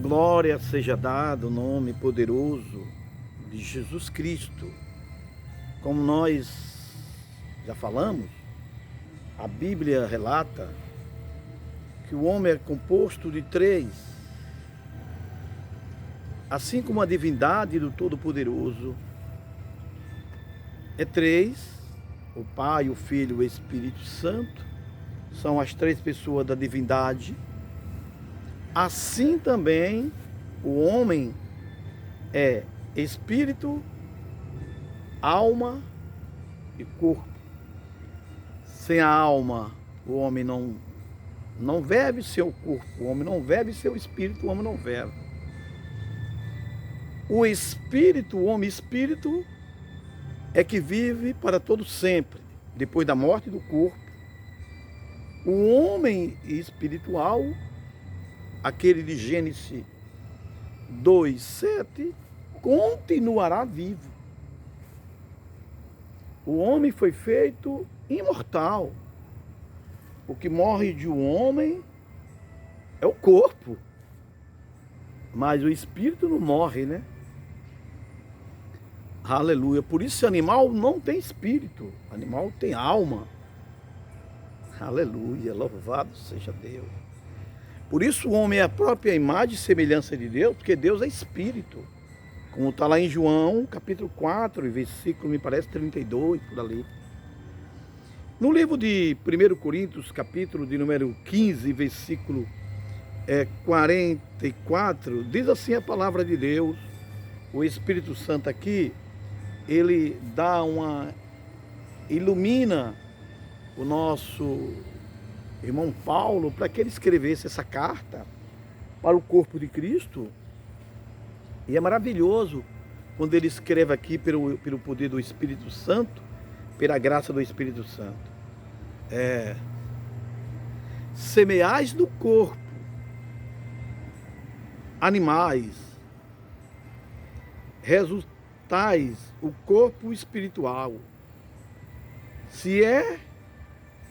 Glória seja dado o nome poderoso de Jesus Cristo. Como nós já falamos, a Bíblia relata que o homem é composto de três. Assim como a divindade do Todo-Poderoso é três, o Pai, o Filho e o Espírito Santo, são as três pessoas da divindade. Assim também o homem é espírito, alma e corpo. Sem a alma, o homem não vive seu corpo, o homem não vive seu espírito, o homem não vive. O espírito, o homem espírito, é que vive para todo sempre, depois da morte do corpo. O homem espiritual, aquele de Gênesis 2:7, continuará vivo. O homem foi feito imortal. O que morre de um homem é o corpo, mas o espírito não morre, né? Aleluia. Por isso o animal não tem espírito, o animal tem alma. Aleluia, louvado seja Deus. Por isso o homem é a própria imagem e semelhança de Deus, porque Deus é espírito. Como está lá em João, capítulo 4, versículo, me parece, 32, por ali. No livro de 1 Coríntios, capítulo de número 15, versículo 44, diz assim a palavra de Deus. O Espírito Santo aqui, ele ilumina o nosso irmão Paulo para que ele escrevesse essa carta para o corpo de Cristo. E é maravilhoso quando ele escreve aqui pelo poder do Espírito Santo, pela graça do Espírito Santo. Semeais no corpo animais, resultais o corpo espiritual. Se é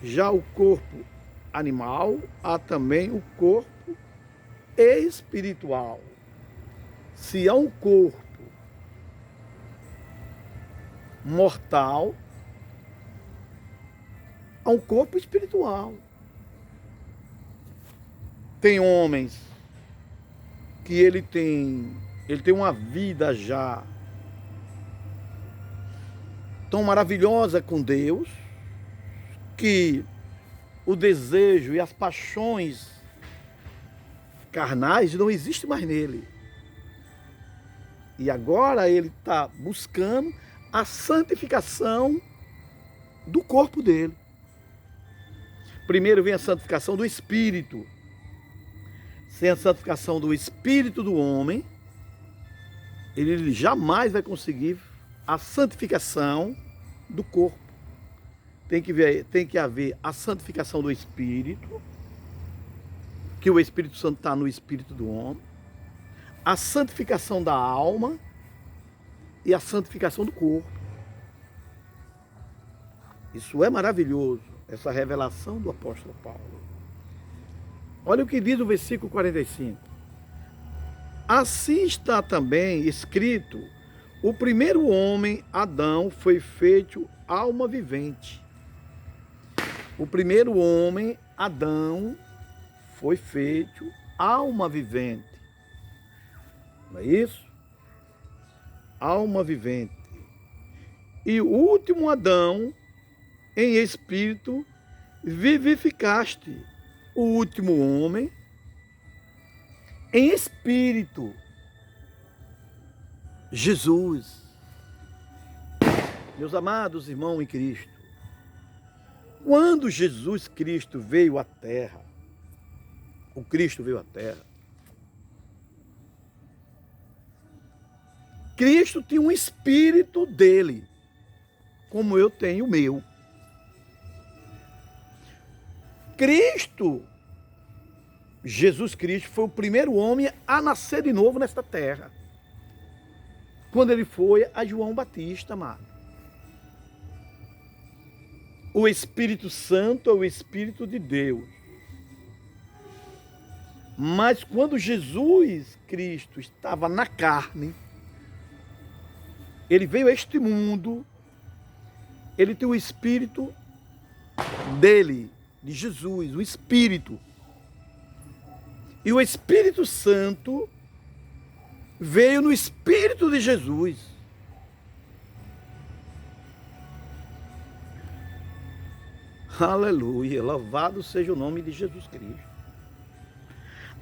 já o corpo animal, há também o corpo espiritual. Se há um corpo mortal, há um corpo espiritual. Tem homens que ele tem uma vida já tão maravilhosa com Deus, que o desejo e as paixões carnais não existem mais nele. E agora ele está buscando a santificação do corpo dele. Primeiro vem a santificação do espírito. Sem a santificação do espírito do homem, ele jamais vai conseguir a santificação do corpo. Tem que haver a santificação do espírito, que o Espírito Santo está no espírito do homem, a santificação da alma e a santificação do corpo. Isso é maravilhoso, essa revelação do apóstolo Paulo. Olha o que diz o versículo 45. Assim está também escrito: o primeiro homem, Adão, foi feito alma vivente. O primeiro homem, Adão, foi feito alma vivente. Não é isso? Alma vivente. E o último Adão, em espírito, vivificaste. O último homem, em espírito, Jesus. Meus amados irmãos em Cristo, quando Jesus Cristo veio à terra, o Cristo veio à terra, Cristo tinha um espírito dele, como eu tenho o meu. Cristo, Jesus Cristo, foi o primeiro homem a nascer de novo nesta terra. Quando ele foi a João Batista, amado. O Espírito Santo é o Espírito de Deus. Mas quando Jesus Cristo estava na carne, ele veio a este mundo, ele tem o Espírito dele, de Jesus, o Espírito. E o Espírito Santo veio no Espírito de Jesus. Aleluia, louvado seja o nome de Jesus Cristo.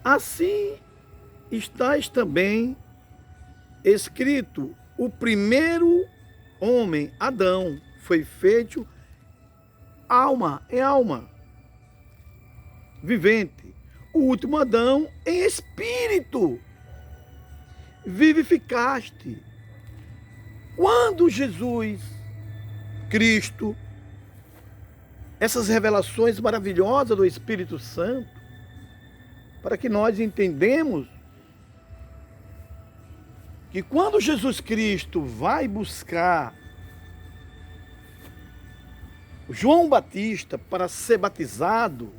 Assim estás também escrito: o primeiro homem, Adão, foi feito alma em alma, vivente. O último Adão em espírito, vivificaste. Quando Jesus Cristo, essas revelações maravilhosas do Espírito Santo, para que nós entendamos que quando Jesus Cristo vai buscar João Batista para ser batizado,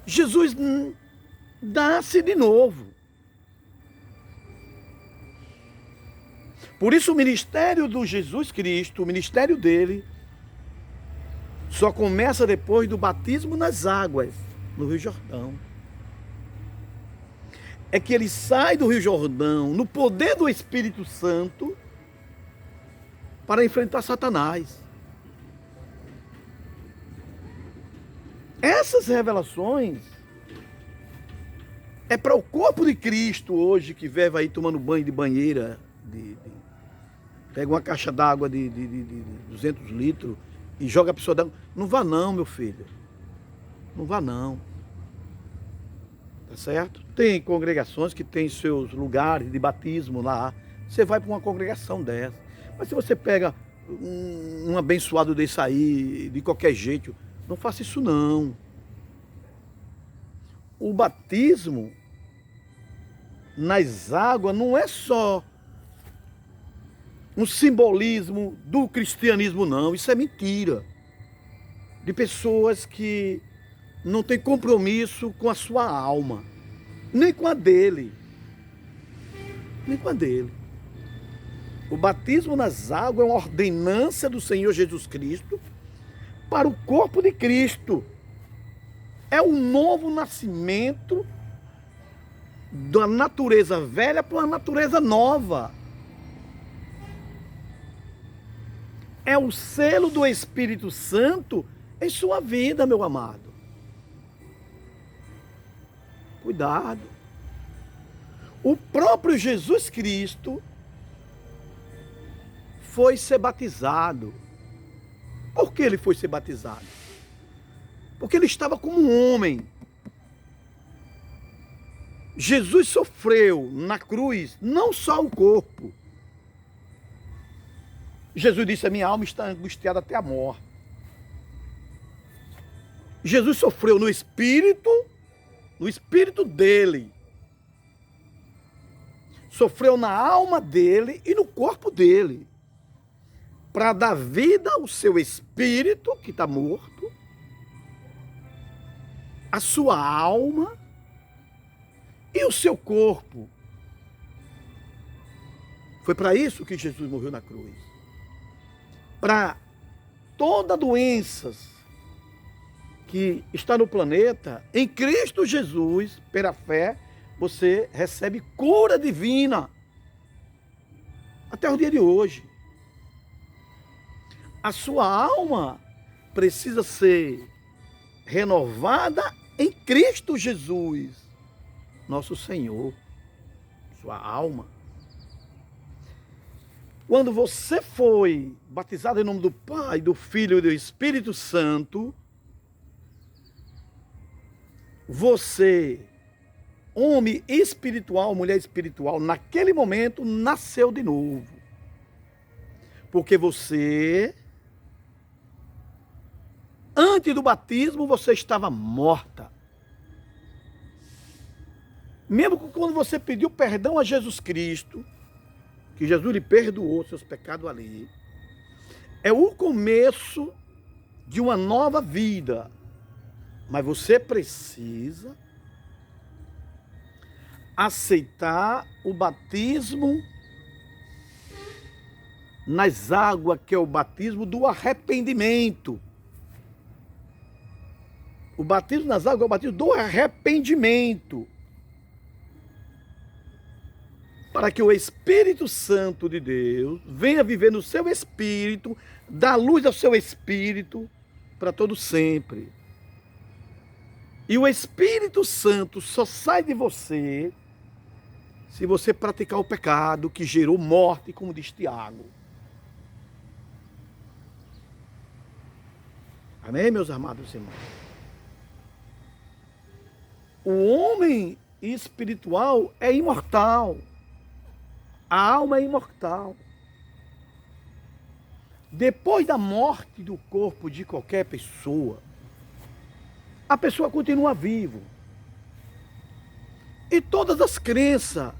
Jesus nasce de novo. Por isso o ministério do Jesus Cristo, o ministério dele, só começa depois do batismo nas águas, no Rio Jordão. É que ele sai do Rio Jordão, no poder do Espírito Santo, para enfrentar Satanás. Essas revelações é para o corpo de Cristo hoje, que vive aí tomando banho de banheira, pega uma caixa d'água de 200 litros e joga a pessoa dentro. Não vá não, meu filho. Não vá não. Tá certo? Tem congregações que tem seus lugares de batismo lá. Você vai para uma congregação dessa. Mas se você pega um abençoado desse aí, de qualquer jeito, não faça isso não. O batismo nas águas não é só um simbolismo do cristianismo, não. Isso é mentira. De pessoas que não têm compromisso com a sua alma. Nem com a dele. Nem com a dele. O batismo nas águas é uma ordenança do Senhor Jesus Cristo para o corpo de Cristo. É um novo nascimento da natureza velha para uma natureza nova. É o selo do Espírito Santo em sua vida, meu amado. Cuidado. O próprio Jesus Cristo foi ser batizado. Por que ele foi ser batizado? Porque ele estava como um homem. Jesus sofreu na cruz, não só o corpo. Jesus disse: a minha alma está angustiada até a morte. Jesus sofreu no espírito dele. Sofreu na alma dele e no corpo dele. Para dar vida ao seu espírito, que está morto, a sua alma e o seu corpo. Foi para isso que Jesus morreu na cruz. Para toda doença que está no planeta, em Cristo Jesus, pela fé, você recebe cura divina. Até o dia de hoje. A sua alma precisa ser renovada em Cristo Jesus, nosso Senhor. Sua alma. Quando você foi batizado em nome do Pai, do Filho e do Espírito Santo, você, homem espiritual, mulher espiritual, naquele momento nasceu de novo. Porque você, antes do batismo, você estava morta. Mesmo quando você pediu perdão a Jesus Cristo, que Jesus lhe perdoou seus pecados ali, é o começo de uma nova vida. Mas você precisa aceitar o batismo nas águas, que é o batismo do arrependimento. O batismo nas águas é o batismo do arrependimento. Para que o Espírito Santo de Deus venha viver no seu espírito, dá luz ao seu espírito para todo sempre. E o Espírito Santo só sai de você se você praticar o pecado que gerou morte, como diz Tiago. Amém, meus amados irmãos? O homem espiritual é imortal. A alma é imortal. Depois da morte do corpo de qualquer pessoa, a pessoa continua viva. E todas as crenças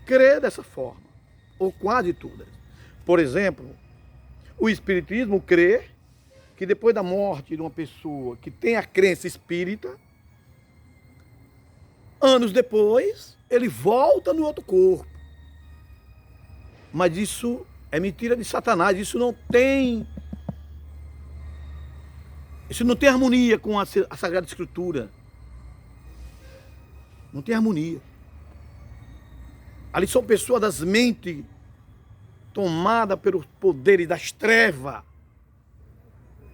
crê dessa forma, ou quase todas. Por exemplo, o espiritismo crê que depois da morte de uma pessoa que tem a crença espírita, anos depois, ele volta no outro corpo. Mas isso é mentira de Satanás, isso não tem harmonia com a Sagrada Escritura. Não tem harmonia. Ali são pessoas das mentes tomadas pelos poderes das trevas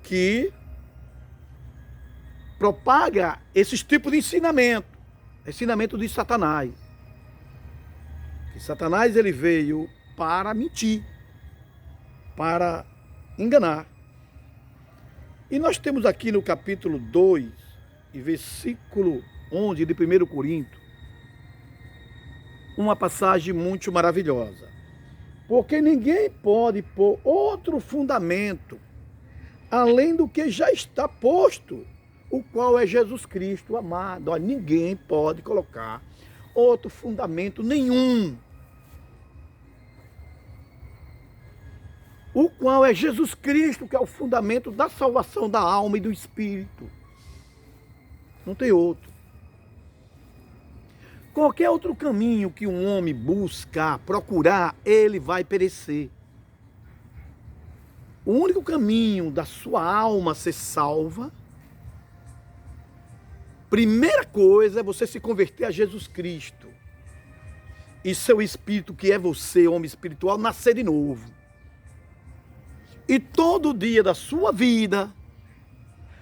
que propaga esses tipos de ensinamento de Satanás. E Satanás ele veio para mentir, para enganar. E nós temos aqui no capítulo 2 e versículo 11 de 1 Coríntios, uma passagem muito maravilhosa. Porque ninguém pode pôr outro fundamento além do que já está posto, o qual é Jesus Cristo amado. Ninguém pode colocar outro fundamento nenhum, o qual é Jesus Cristo, que é o fundamento da salvação da alma e do espírito. Não tem outro. Qualquer outro caminho que um homem buscar, procurar, ele vai perecer. O único caminho da sua alma ser salva, primeira coisa é você se converter a Jesus Cristo. E seu espírito, que é você, homem espiritual, nascer de novo. E todo dia da sua vida,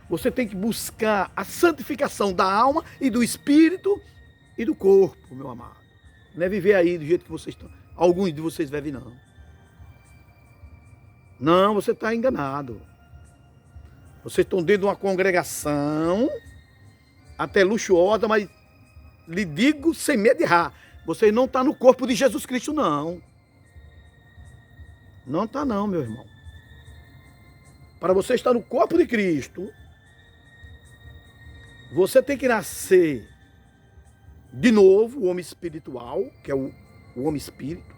você tem que buscar a santificação da alma e do espírito e do corpo, meu amado. Não é viver aí do jeito que vocês estão. Alguns de vocês vivem, não. Não, você está enganado. Vocês estão dentro de uma congregação, até luxuosa, mas lhe digo sem medo de errar, você não está no corpo de Jesus Cristo, não. Não está não, meu irmão. Para você estar no corpo de Cristo, você tem que nascer de novo, o homem espiritual, que é o homem espírito.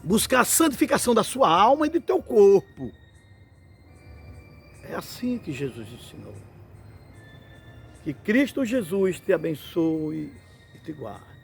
Buscar a santificação da sua alma e do teu corpo. É assim que Jesus ensinou. Que Cristo Jesus te abençoe e te guarde.